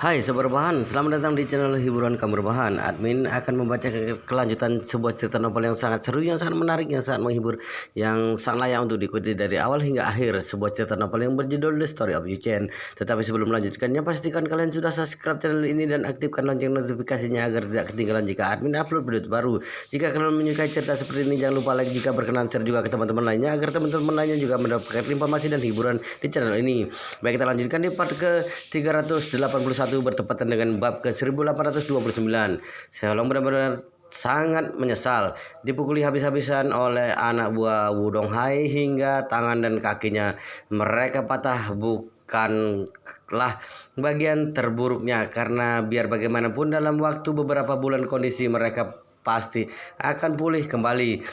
Hai Sobat Rebahan, selamat datang di channel hiburan kamu rebahan. Admin akan membaca kelanjutan sebuah cerita novel yang sangat seru, yang sangat menarik, yang sangat menghibur, yang sangat layak untuk diikuti dari awal hingga akhir. Sebuah cerita novel yang berjudul The Story of Yuchen. Tetapi sebelum melanjutkannya, pastikan kalian sudah subscribe channel ini dan aktifkan lonceng notifikasinya agar tidak ketinggalan jika admin upload video terbaru. Jika kalian menyukai cerita seperti ini, jangan lupa like, jika berkenan share juga ke teman-teman lainnya agar teman-teman lainnya juga mendapatkan informasi dan hiburan di channel ini. Baik, kita lanjutkan di part ke 381 bertepatan dengan bab ke 1829. Seholong benar-benar sangat menyesal dipukuli habis-habisan oleh anak buah Wudong Hai hingga tangan dan kakinya mereka patah. Bukanlah bagian terburuknya, karena biar bagaimanapun dalam waktu beberapa bulan kondisi mereka pasti akan pulih kembali.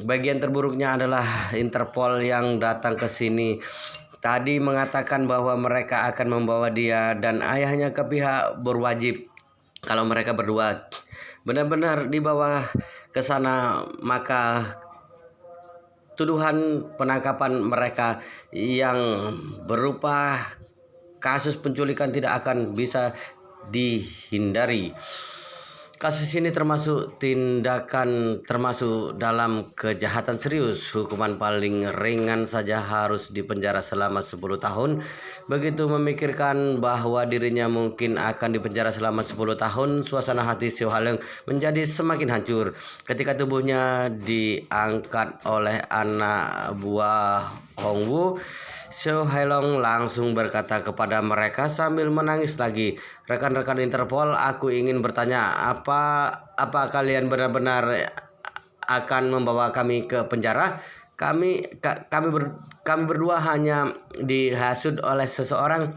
Bagian terburuknya adalah Interpol yang datang ke sini tadi mengatakan bahwa mereka akan membawa dia dan ayahnya ke pihak berwajib. Kalau mereka berdua benar-benar dibawa ke sana, maka tuduhan penangkapan mereka yang berupa kasus penculikan tidak akan bisa dihindari. Kasus ini termasuk dalam kejahatan serius. Hukuman paling ringan saja harus dipenjara selama 10 tahun. Begitu memikirkan bahwa dirinya mungkin akan dipenjara selama 10 tahun, suasana hati Xiao Haleng menjadi semakin hancur. Ketika tubuhnya diangkat oleh anak buah Hongwu, Xiao Hailong langsung berkata kepada mereka sambil menangis lagi, "Rekan-rekan Interpol, aku ingin bertanya, apa kalian benar-benar akan membawa kami ke penjara? Kami berdua hanya dihasut oleh seseorang.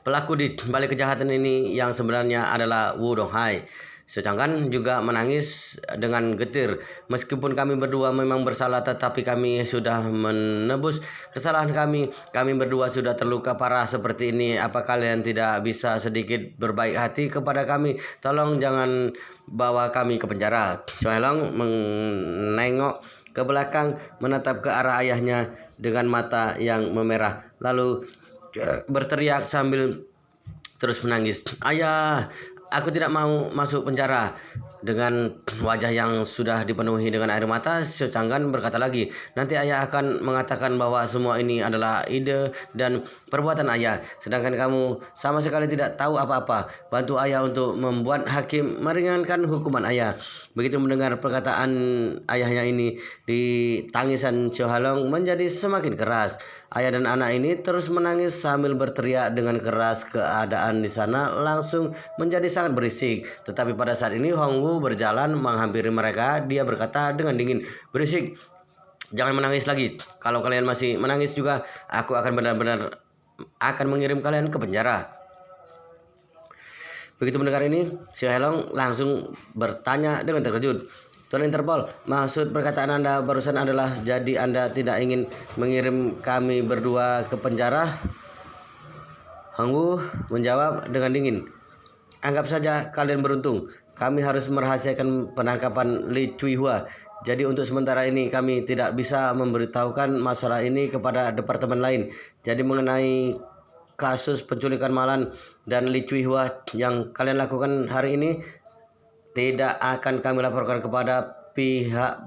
Pelaku di balik kejahatan ini yang sebenarnya adalah Wudong Hai." Sedangkan juga menangis dengan getir. "Meskipun kami berdua memang bersalah, tetapi kami sudah menebus kesalahan kami. Kami berdua sudah terluka parah seperti ini. Apa kalian tidak bisa sedikit berbaik hati kepada kami? Tolong jangan bawa kami ke penjara." Choelong menengok ke belakang, menatap ke arah ayahnya dengan mata yang memerah, lalu berteriak sambil terus menangis, "Ayah, aku tidak mau masuk penjara." Dengan wajah yang sudah dipenuhi dengan air mata, Xiao Changgan berkata lagi, "Nanti ayah akan mengatakan bahwa semua ini adalah ide dan perbuatan ayah, sedangkan kamu sama sekali tidak tahu apa-apa. Bantu ayah untuk membuat hakim meringankan hukuman ayah." Begitu mendengar perkataan ayahnya ini, di tangisan Xiao Halong menjadi semakin keras. Ayah dan anak ini terus menangis sambil berteriak dengan keras. Keadaan di sana langsung menjadi sangat berisik. Tetapi pada saat ini Hongwu berjalan menghampiri mereka. Dia berkata dengan dingin, "Berisik, jangan menangis lagi. Kalau kalian masih menangis juga, aku akan benar-benar akan mengirim kalian ke penjara." Begitu mendengar ini, Xiao Hailong langsung bertanya dengan terkejut, "Tuan Interpol, maksud perkataan Anda barusan adalah jadi Anda tidak ingin mengirim kami berdua ke penjara?" Hongwu menjawab dengan dingin, "Anggap saja kalian beruntung. Kami harus merahasiakan penangkapan Li Cuihua. Jadi untuk sementara ini kami tidak bisa memberitahukan masalah ini kepada departemen lain. Jadi mengenai kasus penculikan Malan dan Li Cuihua yang kalian lakukan hari ini, tidak akan kami laporkan kepada pihak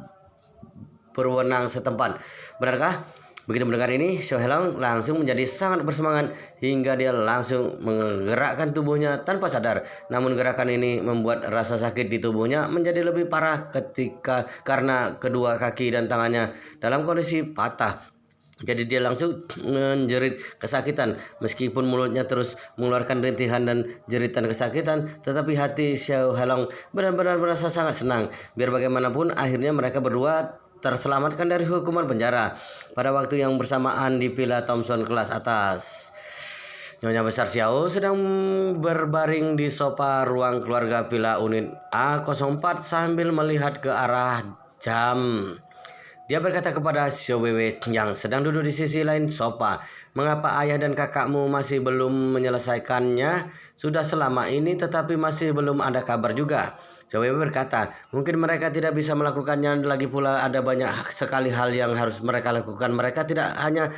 berwenang setempat. Benarkah?" Begitu mendengar ini, Xiao Hailong langsung menjadi sangat bersemangat hingga dia langsung menggerakkan tubuhnya tanpa sadar. Namun gerakan ini membuat rasa sakit di tubuhnya menjadi lebih parah karena kedua kaki dan tangannya dalam kondisi patah. Jadi dia langsung menjerit kesakitan. Meskipun mulutnya terus mengeluarkan rintihan dan jeritan kesakitan, tetapi hati Xiao Hailong benar-benar merasa sangat senang. Biar bagaimanapun akhirnya mereka berdua terselamatkan dari hukuman penjara. Pada waktu yang bersamaan di Villa Thompson kelas atas, Nyonya Besar Xiao sedang berbaring di sofa ruang keluarga Villa unit A04 sambil melihat ke arah jam. Dia berkata kepada Xiao Weiwei yang sedang duduk di sisi lain sofa, "Mengapa ayah dan kakakmu masih belum menyelesaikannya? Sudah selama ini tetapi masih belum ada kabar juga." Xiao Weiwei berkata, "Mungkin mereka tidak bisa melakukannya, lagi pula ada banyak sekali hal yang harus mereka lakukan. Mereka tidak hanya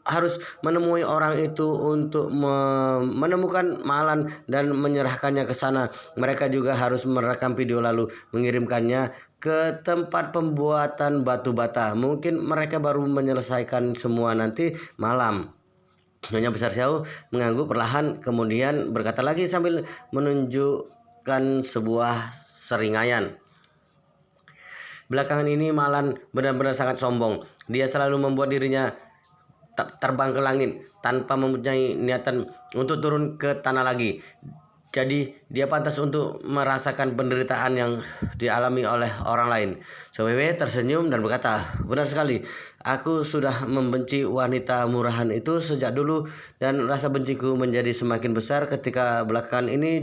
harus menemui orang itu untuk menemukan Malan dan menyerahkannya ke sana. Mereka juga harus merekam video lalu mengirimkannya ke tempat pembuatan batu bata. Mungkin mereka baru menyelesaikan semua nanti malam. Nyonya Besar Xiao mengangguk perlahan, kemudian berkata lagi sambil menunjukkan sebuah seringaian. Belakangan ini Malan benar-benar sangat sombong. Dia selalu membuat dirinya terbang ke langit tanpa mempunyai niatan untuk turun ke tanah lagi. Jadi dia pantas untuk merasakan penderitaan yang dialami oleh orang lain. Wewe tersenyum dan berkata, benar sekali, aku sudah membenci wanita murahan itu sejak dulu dan rasa benciku menjadi semakin besar ketika belakangan ini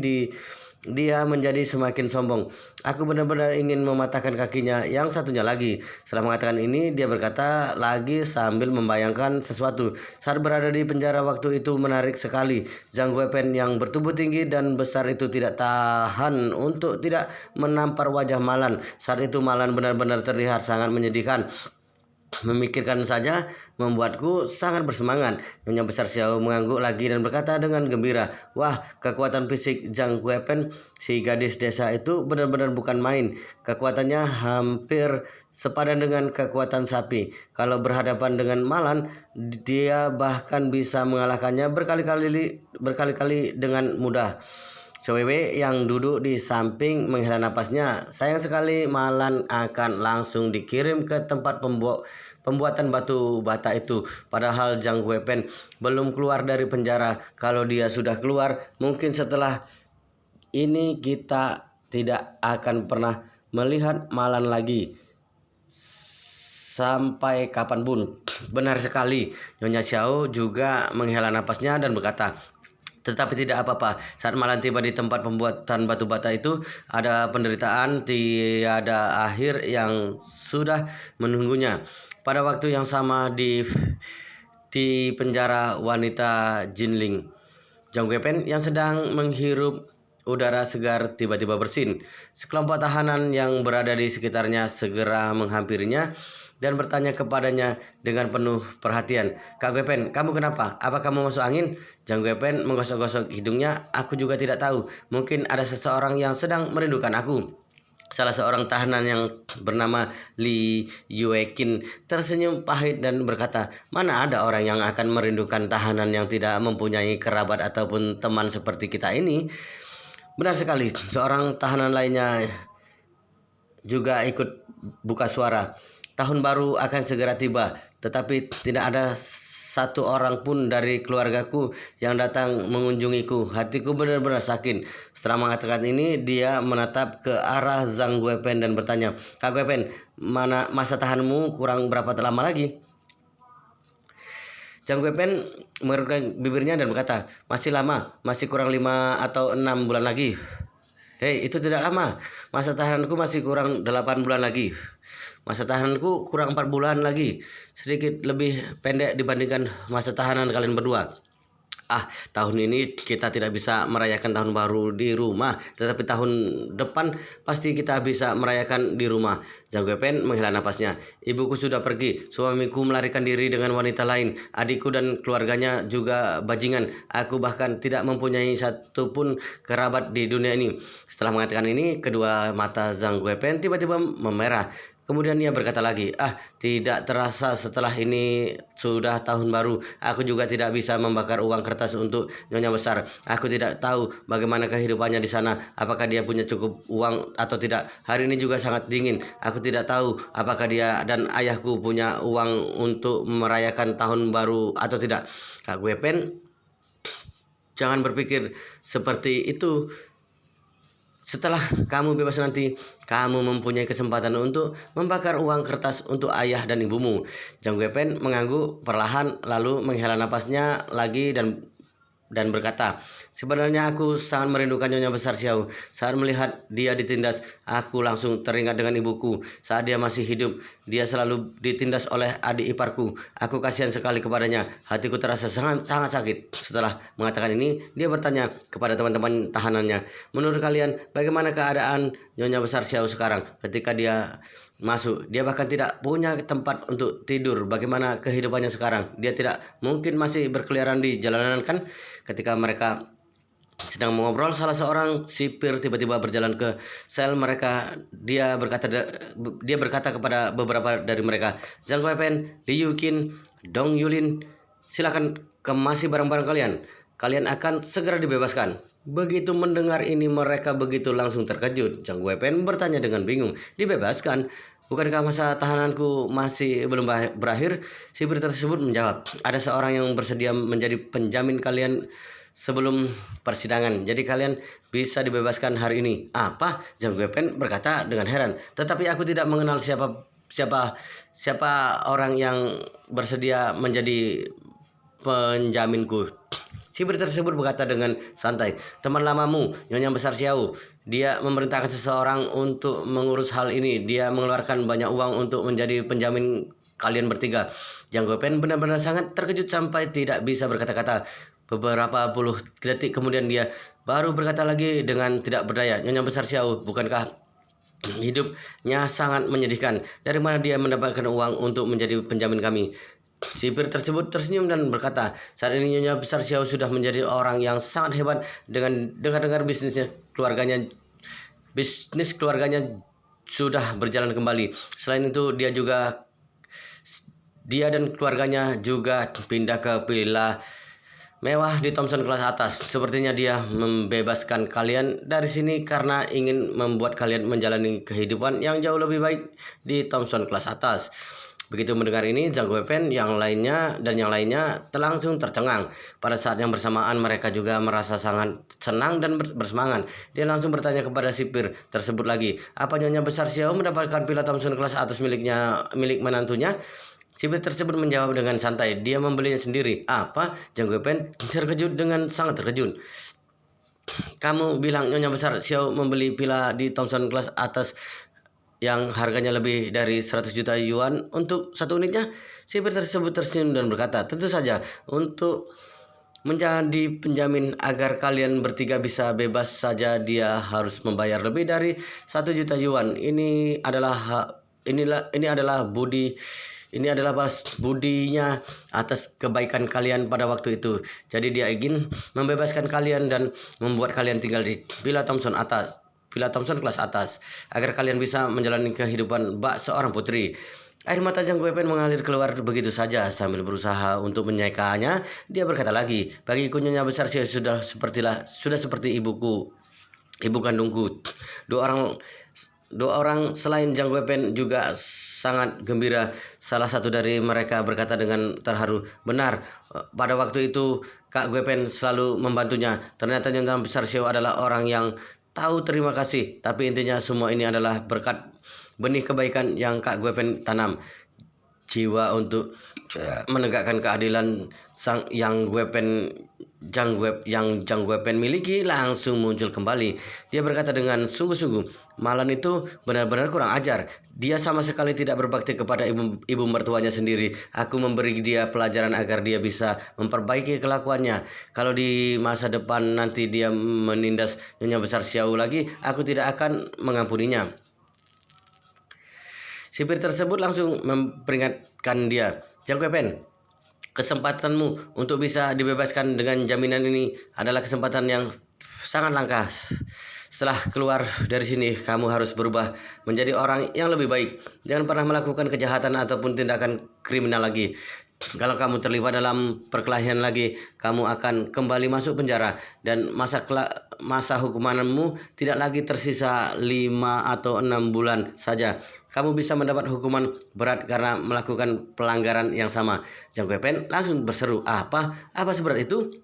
dia menjadi semakin sombong. Aku benar-benar ingin mematahkan kakinya yang satunya lagi. Setelah mengatakan ini, dia berkata lagi sambil membayangkan sesuatu. Saat berada di penjara waktu itu menarik sekali. Zhang Guipen yang bertubuh tinggi dan besar itu tidak tahan untuk tidak menampar wajah Malan. Saat itu Malan benar-benar terlihat sangat menyedihkan. Memikirkan saja membuatku sangat bersemangat. Nyonya Besar Xiao mengangguk lagi dan berkata dengan gembira, wah, kekuatan fisik Zhang Guipen, si gadis desa itu benar-benar bukan main. Kekuatannya hampir sepadan dengan kekuatan sapi. Kalau berhadapan dengan Malan, dia bahkan bisa mengalahkannya berkali-kali dengan mudah. Wewe yang duduk di samping menghela napasnya. Sayang sekali Malan akan langsung dikirim ke tempat pembuatan batu bata itu. Padahal Zhang Guipen belum keluar dari penjara. Kalau dia sudah keluar, mungkin setelah ini kita tidak akan pernah melihat Malan lagi. Sampai kapanpun. Benar sekali. Nyonya Xiao juga menghela napasnya dan berkata, tetapi tidak apa-apa, saat Malan tiba di tempat pembuatan batu bata itu, ada penderitaan tiada akhir yang sudah menunggunya. Pada waktu yang sama di penjara wanita Jinling, Zhang Guipen yang sedang menghirup udara segar tiba-tiba bersin. Sekelompok tahanan yang berada di sekitarnya segera menghampirinya dan bertanya kepadanya dengan penuh perhatian, Kak Guipen, kamu kenapa? Apa kamu masuk angin? Zhang Guipen menggosok-gosok hidungnya. Aku juga tidak tahu. Mungkin ada seseorang yang sedang merindukan aku. Salah seorang tahanan yang bernama Li Yuekin tersenyum pahit dan berkata, mana ada orang yang akan merindukan tahanan yang tidak mempunyai kerabat ataupun teman seperti kita ini. Benar sekali, seorang tahanan lainnya juga ikut buka suara. Tahun baru akan segera tiba, tetapi tidak ada satu orang pun dari keluargaku yang datang mengunjungiku. Hatiku benar-benar sakit. Setelah mengatakan ini, dia menatap ke arah Zhang Guipen dan bertanya, Kak Guipen, mana masa tahanmu kurang berapa lama lagi? Zhang Guipen mengerutkan bibirnya dan berkata, masih lama, masih kurang 5 atau 6 bulan lagi. Hei, itu tidak lama. Masa tahananku masih kurang 8 bulan lagi. Masa tahananku kurang 4 bulan lagi. Sedikit lebih pendek dibandingkan masa tahanan kalian berdua. Tahun ini kita tidak bisa merayakan tahun baru di rumah, tetapi tahun depan pasti kita bisa merayakan di rumah. Zhang Guipen menghela napasnya. Ibuku sudah pergi, suamiku melarikan diri dengan wanita lain, adikku dan keluarganya juga bajingan. Aku bahkan tidak mempunyai satu pun kerabat di dunia ini. Setelah mengatakan ini, kedua mata Zhang Guipen tiba-tiba memerah. Kemudian ia berkata lagi, tidak terasa setelah ini sudah tahun baru. Aku juga tidak bisa membakar uang kertas untuk Nyonya Besar. Aku tidak tahu bagaimana kehidupannya di sana. Apakah dia punya cukup uang atau tidak. Hari ini juga sangat dingin. Aku tidak tahu apakah dia dan ayahku punya uang untuk merayakan tahun baru atau tidak. Kak Guipen, jangan berpikir seperti itu. Setelah kamu bebas nanti, kamu mempunyai kesempatan untuk membakar uang kertas untuk ayah dan ibumu. Zhang Guipen mengangguk perlahan lalu menghela napasnya lagi dan berkata, sebenarnya aku sangat merindukan Nyonya Besar Xiao. Saat melihat dia ditindas, aku langsung teringat dengan ibuku. Saat dia masih hidup, dia selalu ditindas oleh adik iparku. Aku kasihan sekali kepadanya. Hatiku terasa sangat sakit. Setelah mengatakan ini, dia bertanya kepada teman-teman tahanannya, menurut kalian bagaimana keadaan Nyonya Besar Xiao sekarang? Ketika dia masuk. Dia bahkan tidak punya tempat untuk tidur. Bagaimana kehidupannya sekarang? Dia tidak mungkin masih berkeliaran di jalanan kan? Ketika mereka sedang mengobrol, salah seorang sipir tiba-tiba berjalan ke sel mereka. Dia berkata kepada beberapa dari mereka, Zhang Weipeng, Liu Qin, Dong Yulin, silakan kemasi barang-barang kalian. Kalian akan segera dibebaskan. Begitu mendengar ini mereka begitu langsung terkejut. Zhang Weipeng bertanya dengan bingung, dibebaskan? Bukankah masa tahananku masih belum berakhir? Sipir tersebut menjawab, ada seorang yang bersedia menjadi penjamin kalian sebelum persidangan. Jadi kalian bisa dibebaskan hari ini. Apa? Zhang Weipeng berkata dengan heran. Tetapi aku tidak mengenal siapa orang yang bersedia menjadi penjaminku. Sipir tersebut berkata dengan santai, teman lamamu, Nyonya Besar Xiao. Dia memerintahkan seseorang untuk mengurus hal ini. Dia mengeluarkan banyak uang untuk menjadi penjamin kalian bertiga. Zhang Weipeng benar-benar sangat terkejut sampai tidak bisa berkata-kata. Beberapa puluh detik kemudian dia baru berkata lagi dengan tidak berdaya, Nyonya Besar Xiao, bukankah hidupnya sangat menyedihkan? Dari mana dia mendapatkan uang untuk menjadi penjamin kami? Sipir tersebut tersenyum dan berkata, saat ini Nyonya Besar Xiao sudah menjadi orang yang sangat hebat dengan dengar-dengar bisnis keluarganya sudah berjalan kembali. Selain itu dia dan keluarganya juga pindah ke villa mewah di Thomson kelas atas. Sepertinya dia membebaskan kalian dari sini karena ingin membuat kalian menjalani kehidupan yang jauh lebih baik di Thomson kelas atas. Begitu mendengar ini, Zhang Weipeng yang lainnya langsung tercengang. Pada saat yang bersamaan mereka juga merasa sangat senang dan bersemangat. Dia langsung bertanya kepada sipir tersebut lagi, apa Nyonya Besar Xiao mendapatkan villa Thomson kelas atas milik menantunya? Sipir tersebut menjawab dengan santai, dia membelinya sendiri. Apa? Zhang Weipeng terkejut dengan sangat terkejut. Kamu bilang Nyonya Besar Xiao membeli villa di Thomson kelas atas yang harganya lebih dari 100 juta yuan untuk satu unitnya? Sipir tersebut tersenyum dan berkata, tentu saja, untuk menjadi penjamin agar kalian bertiga bisa bebas saja dia harus membayar lebih dari 1 juta yuan. Ini adalah balas budinya atas kebaikan kalian pada waktu itu. Jadi dia ingin membebaskan kalian dan membuat kalian tinggal di Villa Thomson kelas atas, agar kalian bisa menjalani kehidupan bak seorang putri. Air mata Zhang Weipeng mengalir keluar begitu saja. Sambil berusaha untuk menyekanya, dia berkata lagi, bagiku Nyonya Besar sudah seperti ibu kandungku. Dua orang selain Zhang Weipeng juga sangat gembira. Salah satu dari mereka berkata dengan terharu, benar, pada waktu itu Kak Weipeng selalu membantunya. Ternyata Nyonya Besar Xiao adalah orang yang tahu terima kasih, tapi intinya semua ini adalah berkat benih kebaikan yang Kak Weipeng tanam. Jiwa untuk menegakkan keadilan yang Zhang Weipeng miliki langsung muncul kembali. Dia berkata dengan sungguh-sungguh, malam itu benar-benar kurang ajar. Dia sama sekali tidak berbakti kepada ibu mertuanya sendiri. Aku memberi dia pelajaran agar dia bisa memperbaiki kelakuannya. Kalau di masa depan nanti dia menindas Nyonya Besar Xiao lagi, aku tidak akan mengampuninya. Sipir tersebut langsung memperingatkan dia, Zhang Weipeng, kesempatanmu untuk bisa dibebaskan dengan jaminan ini adalah kesempatan yang sangat langka. Setelah keluar dari sini, kamu harus berubah menjadi orang yang lebih baik. Jangan pernah melakukan kejahatan ataupun tindakan kriminal lagi. Kalau kamu terlibat dalam perkelahian lagi, kamu akan kembali masuk penjara dan masa hukumanmu tidak lagi tersisa 5 atau 6 bulan saja. Kamu bisa mendapat hukuman berat karena melakukan pelanggaran yang sama. Zhang Weipeng langsung berseru, apa seberat itu?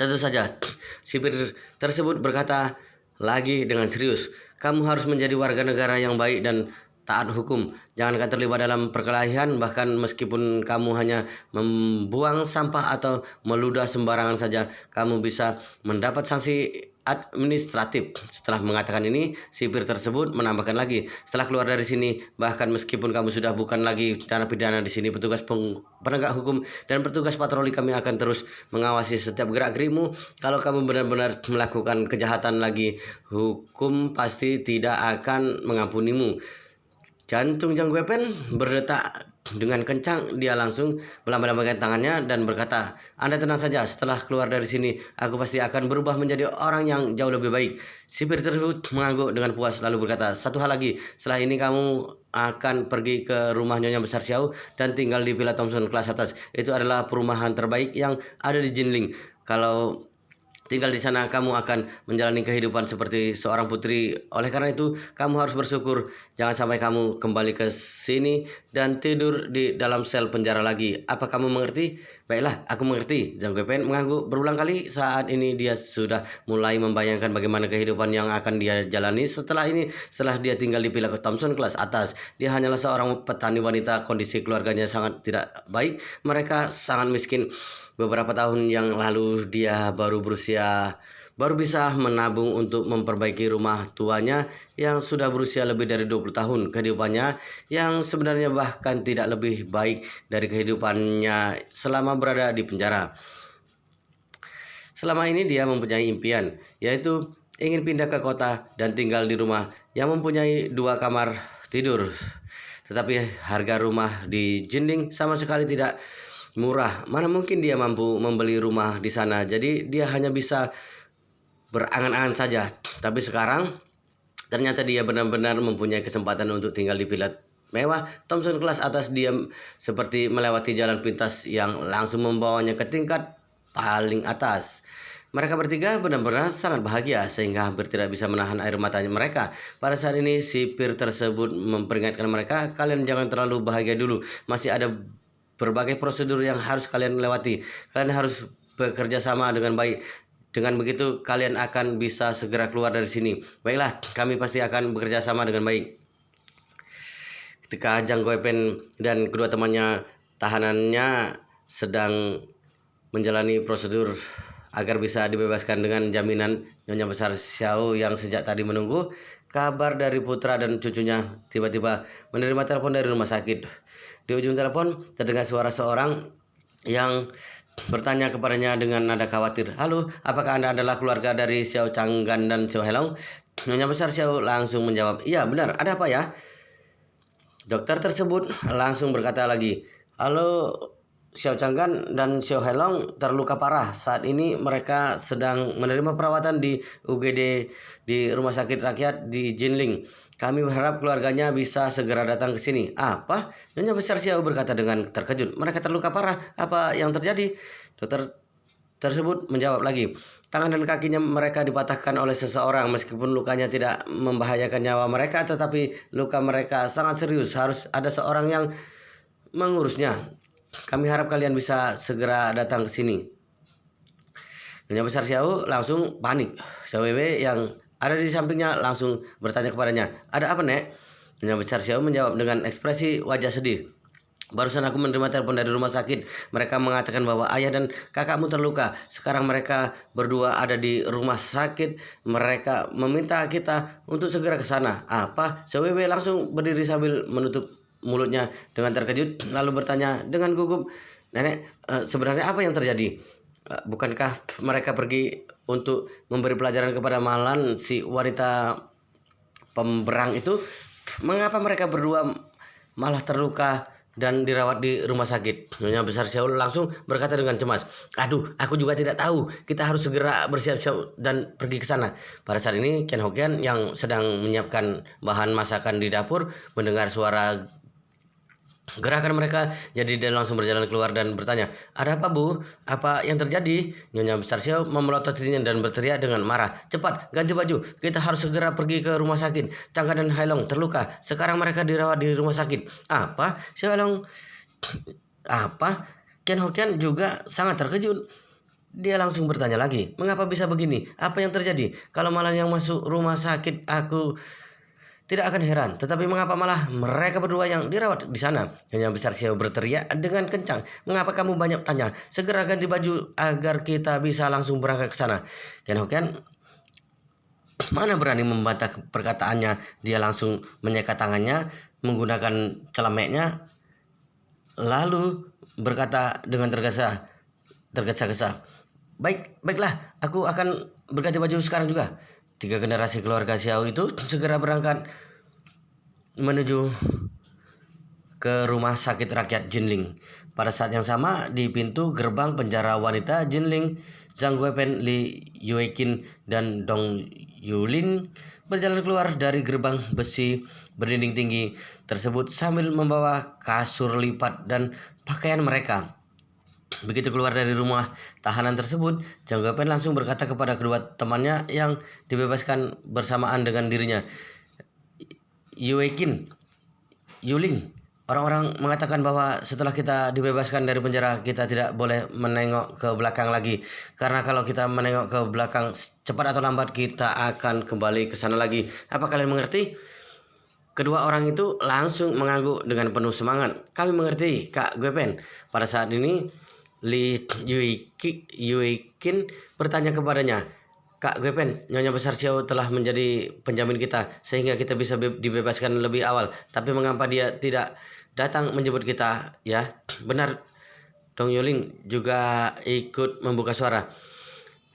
Tentu saja. Sipir tersebut berkata lagi dengan serius, kamu harus menjadi warga negara yang baik dan taat hukum. Jangankan terlibat dalam perkelahian, bahkan meskipun kamu hanya membuang sampah atau meludah sembarangan saja, kamu bisa mendapat sanksi administratif. Setelah mengatakan ini, sipir tersebut menambahkan lagi, setelah keluar dari sini, bahkan meskipun kamu sudah bukan lagi narapidana di sini, petugas penegak hukum dan petugas patroli kami akan terus mengawasi setiap gerak-gerikmu. Kalau kamu benar-benar melakukan kejahatan lagi, hukum pasti tidak akan mengampunimu. Jantung Jang Guepen berdetak dengan kencang. Dia langsung melambai-lambaikan tangannya dan berkata, "Anda tenang saja, setelah keluar dari sini, aku pasti akan berubah menjadi orang yang jauh lebih baik." Sipir tersebut mengangguk dengan puas lalu berkata, "Satu hal lagi, setelah ini kamu akan pergi ke rumah Nyonya Besar Xiao dan tinggal di Villa Thompson kelas atas. Itu adalah perumahan terbaik yang ada di Jinling. Kalau tinggal di sana kamu akan menjalani kehidupan seperti seorang putri. Oleh karena itu, kamu harus bersyukur. Jangan sampai kamu kembali ke sini dan tidur di dalam sel penjara lagi. Apa kamu mengerti?" "Baiklah, aku mengerti." Zhang Guipen mengangguk berulang kali. Saat ini dia sudah mulai membayangkan bagaimana kehidupan yang akan dia jalani setelah ini. Setelah dia tinggal di Villa Thompson kelas atas. Dia hanyalah seorang petani wanita. Kondisi keluarganya sangat tidak baik. Mereka sangat miskin. Beberapa tahun yang lalu dia baru bisa menabung untuk memperbaiki rumah tuanya yang sudah berusia lebih dari 20 tahun. Kehidupannya yang sebenarnya bahkan tidak lebih baik dari kehidupannya selama berada di penjara. Selama ini dia mempunyai impian, yaitu ingin pindah ke kota dan tinggal di rumah yang mempunyai 2 kamar tidur. Tetapi harga rumah di Jinling sama sekali tidak murah. Mana mungkin dia mampu membeli rumah di sana. Jadi dia hanya bisa berangan-angan saja. Tapi sekarang ternyata dia benar-benar mempunyai kesempatan untuk tinggal di villa mewah Thompson kelas atas. Dia seperti melewati jalan pintas yang langsung membawanya ke tingkat paling atas. Mereka bertiga benar-benar sangat bahagia sehingga hampir tidak bisa menahan air matanya mereka. Pada saat ini sipir tersebut memperingatkan mereka, "Kalian jangan terlalu bahagia dulu. Masih ada berbagai prosedur yang harus kalian lewati. Kalian harus bekerja sama dengan baik. Dengan begitu kalian akan bisa segera keluar dari sini." "Baiklah, kami pasti akan bekerja sama dengan baik." Ketika Jang Guipen dan kedua temannya tahanannya sedang menjalani prosedur agar bisa dibebaskan dengan jaminan Nyonya Besar Xiao yang sejak tadi menunggu kabar dari putra dan cucunya, tiba-tiba menerima telepon dari rumah sakit. Di ujung telepon terdengar suara seorang yang bertanya kepadanya dengan nada khawatir, "Halo, apakah Anda adalah keluarga dari Xiao Changgan dan Xiao Helong?" Nyonya Besar Xiao langsung menjawab, "Iya, benar. Ada apa ya?" Dokter tersebut langsung berkata lagi, "Halo, Xiao Changgan dan Xiao Helong terluka parah. Saat ini mereka sedang menerima perawatan di UGD di Rumah Sakit Rakyat di Jinling. Kami berharap keluarganya bisa segera datang ke sini." "Apa?" Nyonya Besar Xiao berkata dengan terkejut. "Mereka terluka parah. Apa yang terjadi?" Dokter tersebut menjawab lagi, "Tangan dan kakinya mereka dipatahkan oleh seseorang. Meskipun lukanya tidak membahayakan nyawa mereka, tetapi luka mereka sangat serius. Harus ada seorang yang mengurusnya. Kami harap kalian bisa segera datang ke sini." Nyonya Besar Xiao langsung panik. Xiao Wewe yang ada di sampingnya langsung bertanya kepadanya, "Ada apa, Nek?" Nyonya Besar Xiao menjawab dengan ekspresi wajah sedih, "Barusan aku menerima telepon dari rumah sakit. Mereka mengatakan bahwa ayah dan kakakmu terluka. Sekarang mereka berdua ada di rumah sakit. Mereka meminta kita untuk segera ke sana." "Apa?" Xiao Wewe langsung berdiri sambil menutup mulutnya dengan terkejut lalu bertanya dengan gugup, "Nenek, sebenarnya apa yang terjadi? Bukankah mereka pergi untuk memberi pelajaran kepada Malan, si wanita pemberang itu? Mengapa mereka berdua malah terluka dan dirawat di rumah sakit?" Nyonya Besar Xiao langsung berkata dengan cemas, "Aduh, aku juga tidak tahu. Kita harus segera bersiap-siap dan pergi ke sana." Pada saat ini Ken Hokian yang sedang menyiapkan bahan masakan di dapur mendengar suara gerakan mereka, jadi dia langsung berjalan keluar dan bertanya, "Ada apa, Bu? Apa yang terjadi?" Nyonya Besar Xiao memelototnya dan berteriak dengan marah, "Cepat, ganti baju. Kita harus segera pergi ke rumah sakit. Changga dan Hailong terluka. Sekarang mereka dirawat di rumah sakit." "Apa?" Xiao Hailong, "Apa?" Ken Hokian juga sangat terkejut. Dia langsung bertanya lagi, "Mengapa bisa begini? Apa yang terjadi? Kalau malah yang masuk rumah sakit aku tidak akan heran, tetapi mengapa malah mereka berdua yang dirawat di sana?" Nyonya Besar Xiao berteriak dengan kencang, "Mengapa kamu banyak tanya? Segera ganti baju agar kita bisa langsung berangkat ke sana." Ken Hokian mana berani membantah perkataannya. Dia langsung menyeka tangannya menggunakan celameknya lalu berkata dengan tergesa-gesa, Baiklah, aku akan berganti baju sekarang juga." 3 generasi keluarga Xiao itu segera berangkat menuju ke rumah sakit rakyat Jinling. Pada saat yang sama, di pintu gerbang penjara wanita Jinling, Zhang Guopen, Li Yueqin, dan Dong Yulin berjalan keluar dari gerbang besi berdinding tinggi tersebut sambil membawa kasur lipat dan pakaian mereka. Begitu keluar dari rumah tahanan tersebut, Zhang Guopen langsung berkata kepada kedua temannya yang dibebaskan bersamaan dengan dirinya, Yueqin, Yuling, orang-orang mengatakan bahwa setelah kita dibebaskan dari penjara, kita tidak boleh menengok ke belakang lagi. Karena kalau kita menengok ke belakang, cepat atau lambat kita akan kembali ke sana lagi. Apa kalian mengerti? Kedua orang itu langsung mengangguk dengan penuh semangat. Kami mengerti, Kak Guopen. Pada saat ini, Li Yueqin bertanya kepadanya, Kak Guopen, Nyonya Besar Xiao telah menjadi penjamin kita sehingga kita bisa dibebaskan lebih awal. Tapi mengapa dia tidak datang menjemput kita? Ya, benar. Dong Yuling juga ikut membuka suara.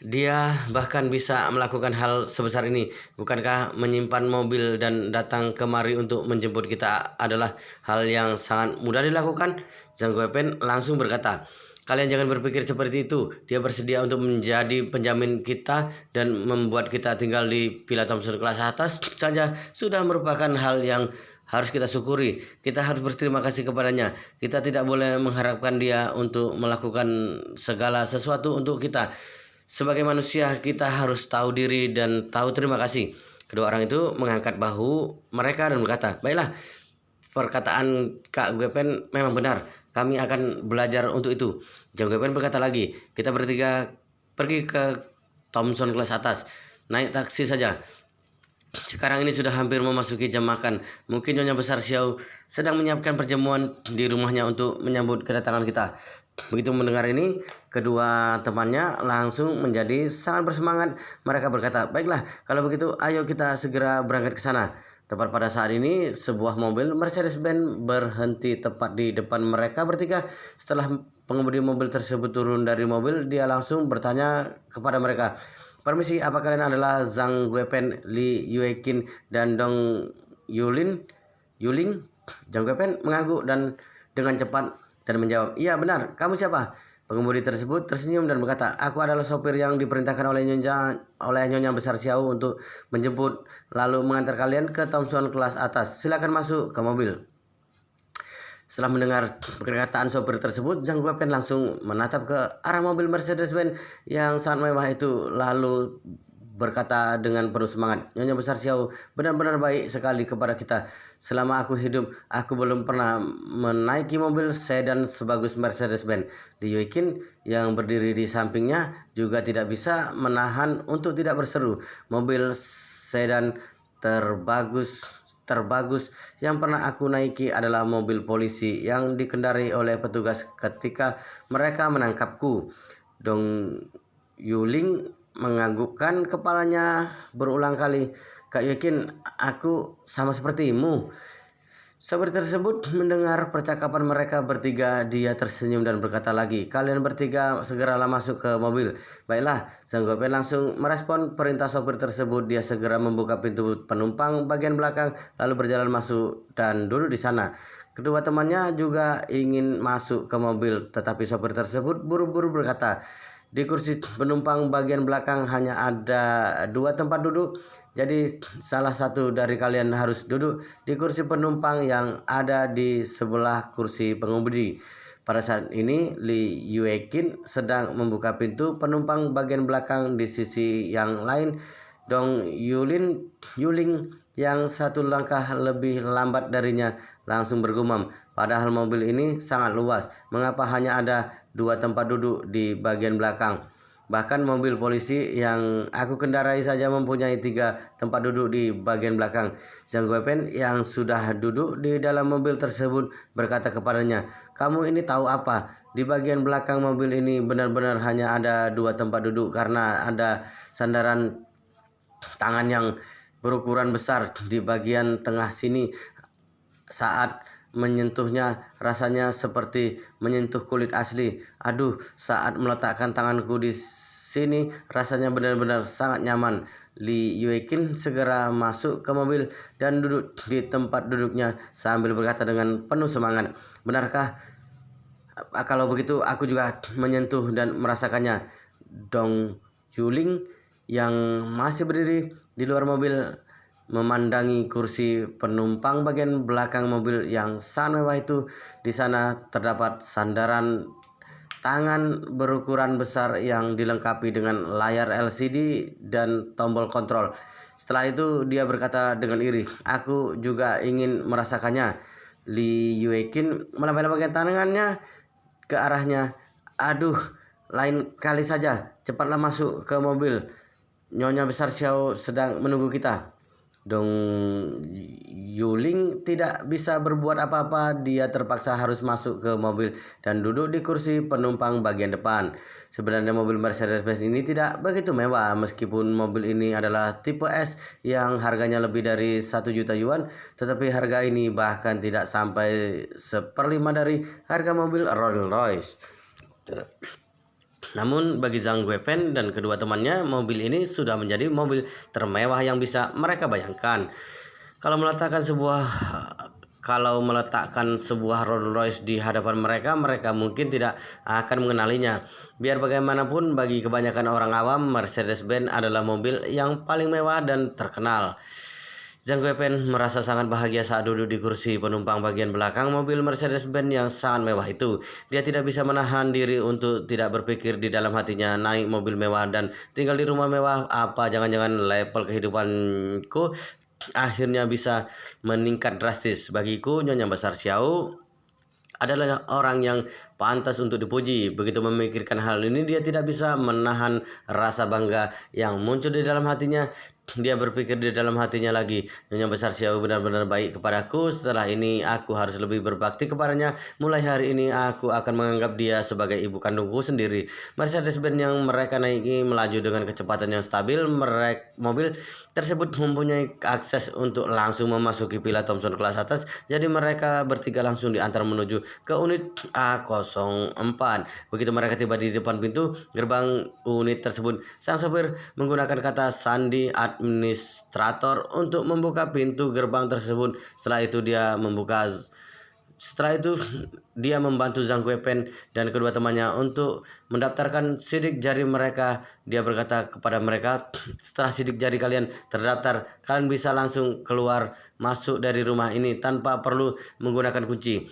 Dia bahkan bisa melakukan hal sebesar ini. Bukankah menyimpan mobil dan datang kemari untuk menjemput kita adalah hal yang sangat mudah dilakukan? Zhang Guopen langsung berkata, kalian jangan berpikir seperti itu. Dia bersedia untuk menjadi penjamin kita dan membuat kita tinggal di Villa Thompson kelas atas saja sudah merupakan hal yang harus kita syukuri. Kita harus berterima kasih kepadanya. Kita tidak boleh mengharapkan dia untuk melakukan segala sesuatu untuk kita. Sebagai manusia, kita harus tahu diri dan tahu terima kasih. Kedua orang itu mengangkat bahu mereka dan berkata, baiklah, perkataan Kak Guopen memang benar. Kami akan belajar untuk itu. Zhang Guopen berkata lagi, kita bertiga pergi ke Thompson kelas atas. Naik taksi saja. Sekarang ini sudah hampir memasuki jam makan. Mungkin Nyonya Besar Xiao sedang menyiapkan perjamuan di rumahnya untuk menyambut kedatangan kita. Begitu mendengar ini, kedua temannya langsung menjadi sangat bersemangat. Mereka berkata, baiklah, kalau begitu ayo kita segera berangkat ke sana. Tepat pada saat ini, sebuah mobil Mercedes-Benz berhenti tepat di depan mereka bertiga. Setelah pengemudi mobil tersebut turun dari mobil, dia langsung bertanya kepada mereka, permisi, apa kalian adalah Zhang Guopen, Li Yueqin, dan Dong Yuling? Zhang Guopen mengangguk dan dengan cepat dan menjawab, iya benar, kamu siapa? Pengemudi tersebut tersenyum dan berkata, aku adalah sopir yang diperintahkan oleh Nyonya Besar Xiao untuk menjemput lalu mengantar kalian ke Thompson kelas atas. Silakan masuk ke mobil. Setelah mendengar perkataan sopir tersebut, Zhang Guopen langsung menatap ke arah mobil Mercedes-Benz yang sangat mewah itu lalu berkata dengan penuh semangat, Nyonya Besar Xiao benar-benar baik sekali kepada kita. Selama aku hidup, aku belum pernah menaiki mobil sedan sebagus Mercedes-Benz. Li Yueqin yang berdiri di sampingnya juga tidak bisa menahan untuk tidak berseru. Mobil sedan terbagus yang pernah aku naiki adalah mobil polisi yang dikendarai oleh petugas ketika mereka menangkapku. Dong Yuling menganggukkan kepalanya berulang kali. Kak Yueqin, aku sama sepertimu. Sopir tersebut mendengar percakapan mereka bertiga. Dia tersenyum dan berkata lagi, kalian bertiga segeralah masuk ke mobil. Baiklah, Zhang Guopen langsung merespon perintah sopir tersebut. Dia segera membuka pintu penumpang bagian belakang lalu berjalan masuk dan duduk di sana. Kedua temannya juga ingin masuk ke mobil, tetapi sopir tersebut buru-buru berkata, di kursi penumpang bagian belakang hanya ada 2 tempat duduk, jadi salah satu dari kalian harus duduk di kursi penumpang yang ada di sebelah kursi pengemudi. Pada saat ini, Li Yueqin sedang membuka pintu penumpang bagian belakang. Di sisi yang lain, Dong Yuling yang satu langkah lebih lambat darinya langsung bergumam, padahal mobil ini sangat luas, mengapa hanya ada 2 tempat duduk di bagian belakang? Bahkan mobil polisi yang aku kendarai saja mempunyai 3 tempat duduk di bagian belakang. Zhang Guopen yang sudah duduk di dalam mobil tersebut berkata kepadanya, kamu ini tahu apa? Di bagian belakang mobil ini benar-benar hanya ada 2 tempat duduk karena ada sandaran tangan yang berukuran besar di bagian tengah sini. Saat menyentuhnya rasanya seperti menyentuh kulit asli. Aduh, saat meletakkan tanganku di sini rasanya benar-bear sangat nyaman. Li Yuekin segera masuk ke mobil dan duduk di tempat duduknya sambil berkata dengan penuh semangat, "Benarkah? Kalau begitu aku juga menyentuh dan merasakannya." Dong Yuling yang masih berdiri di luar mobil memandangi kursi penumpang bagian belakang mobil yang sangat mewah itu. Di sana terdapat sandaran tangan berukuran besar yang dilengkapi dengan layar LCD dan tombol kontrol. Setelah itu dia berkata dengan iri, "Aku juga ingin merasakannya." Li Yuekin melambaikan tangannya ke arahnya. "Aduh, lain kali saja, cepatlah masuk ke mobil. Nyonya Besar Xiao sedang menunggu kita." Dong Yuling tidak bisa berbuat apa-apa. Dia terpaksa harus masuk ke mobil dan duduk di kursi penumpang bagian depan. Sebenarnya mobil Mercedes-Benz ini tidak begitu mewah, meskipun mobil ini adalah tipe S yang harganya lebih dari 1 juta yuan, tetapi harga ini bahkan tidak sampai 1/5 dari harga mobil Rolls-Royce. Namun bagi Zhang Guipen dan kedua temannya, mobil ini sudah menjadi mobil termewah yang bisa mereka bayangkan. Kalau meletakkan sebuah Rolls Royce di hadapan mereka, mereka mungkin tidak akan mengenalinya. Biar bagaimanapun, bagi kebanyakan orang awam, Mercedes-Benz adalah mobil yang paling mewah dan terkenal. Zhang Guipen merasa sangat bahagia saat duduk di kursi penumpang bagian belakang mobil Mercedes-Benz yang sangat mewah itu. Dia tidak bisa menahan diri untuk tidak berpikir di dalam hatinya, naik mobil mewah dan tinggal di rumah mewah, apa jangan-jangan level kehidupanku akhirnya bisa meningkat drastis. Bagiku, Nyonya Besar Xiao adalah orang yang pantas untuk dipuji. Begitu memikirkan hal ini, dia tidak bisa menahan rasa bangga yang muncul di dalam hatinya. Dia berpikir di dalam hatinya lagi, "Nyonya Besar Xiao benar-benar baik kepadaku. Setelah ini aku harus lebih berbakti kepadanya. Mulai hari ini aku akan menganggap dia sebagai ibu kandungku sendiri." Mercedes-Benz yang mereka naiki melaju dengan kecepatan yang stabil. Mobil tersebut mempunyai akses untuk langsung memasuki Villa Thomson kelas atas. Jadi mereka bertiga langsung diantar menuju ke unit A04. Begitu mereka tiba di depan pintu gerbang unit tersebut, sang sopir menggunakan kata sandi administrator untuk membuka pintu gerbang tersebut. Setelah itu dia membantu Zhang Guipen dan kedua temannya untuk mendaftarkan sidik jari mereka. Dia berkata kepada mereka, "Setelah sidik jari kalian terdaftar, kalian bisa langsung keluar masuk dari rumah ini tanpa perlu menggunakan kunci."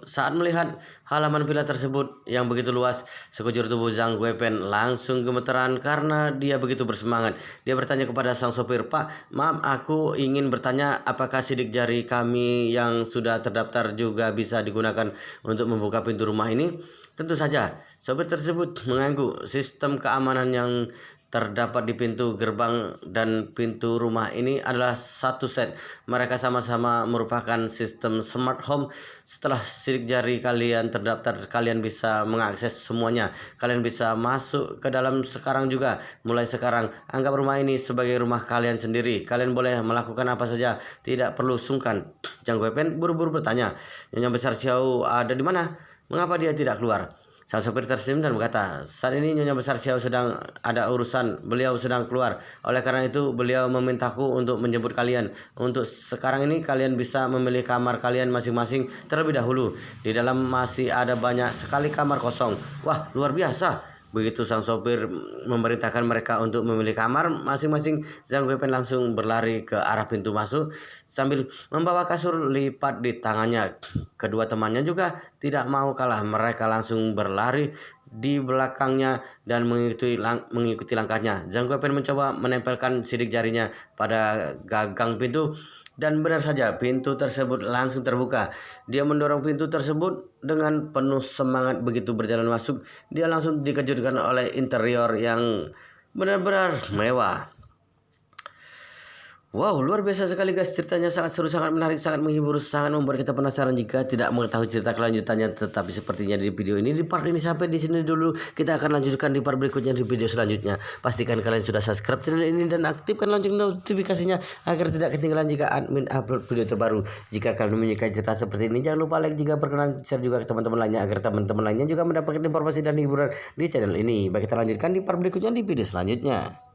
Saat melihat halaman villa tersebut yang begitu luas, sekujur tubuh Zhang Guipen langsung gemeteran karena dia begitu bersemangat. Dia bertanya kepada sang sopir, "Pak, maaf, aku ingin bertanya, apakah sidik jari kami yang sudah terdaftar juga bisa digunakan untuk membuka pintu rumah ini?" "Tentu saja." Sopir tersebut mengangguk. Sistem keamanan yang terdapat di pintu gerbang dan pintu rumah ini adalah satu set. Mereka sama-sama merupakan sistem smart home. Setelah sidik jari kalian terdaftar, kalian bisa mengakses semuanya. Kalian bisa masuk ke dalam sekarang juga. Mulai sekarang, anggap rumah ini sebagai rumah kalian sendiri. Kalian boleh melakukan apa saja, tidak perlu sungkan. Zhang Guipen buru-buru bertanya, "Nyonya Besar Xiao ada di mana? Mengapa dia tidak keluar?" Sang sopir tersenyum dan berkata, "Saat ini Nyonya Besar Xiao sedang ada urusan. Beliau sedang keluar. Oleh karena itu, beliau memintaku untuk menjemput kalian. Untuk sekarang ini, kalian bisa memilih kamar kalian masing-masing terlebih dahulu. Di dalam masih ada banyak sekali kamar kosong." "Wah, luar biasa." Begitu sang sopir memerintahkan mereka untuk memilih kamar masing-masing, Zhang Guipen langsung berlari ke arah pintu masuk sambil membawa kasur lipat di tangannya. Kedua temannya juga tidak mau kalah. Mereka langsung berlari di belakangnya dan mengikuti langkahnya. Zhang Guipen mencoba menempelkan sidik jarinya pada gagang pintu. Dan benar saja, pintu tersebut langsung terbuka. Dia mendorong pintu tersebut dengan penuh semangat. Begitu berjalan masuk, dia langsung dikejutkan oleh interior yang benar-benar mewah. Wow, luar biasa sekali guys, ceritanya sangat seru, sangat menarik, sangat menghibur, sangat membuat kita penasaran. Jika tidak mengetahui cerita kelanjutannya, tetapi sepertinya di video ini, di part ini sampai di sini dulu. Kita akan lanjutkan di part berikutnya di video selanjutnya. Pastikan kalian sudah subscribe channel ini dan aktifkan lonceng notifikasinya agar tidak ketinggalan jika admin upload video terbaru. Jika kalian menyukai cerita seperti ini, jangan lupa like, jika berkenan share juga ke teman-teman lainnya agar teman-teman lainnya juga mendapatkan informasi dan hiburan di channel ini. Baik, kita lanjutkan di part berikutnya di video selanjutnya.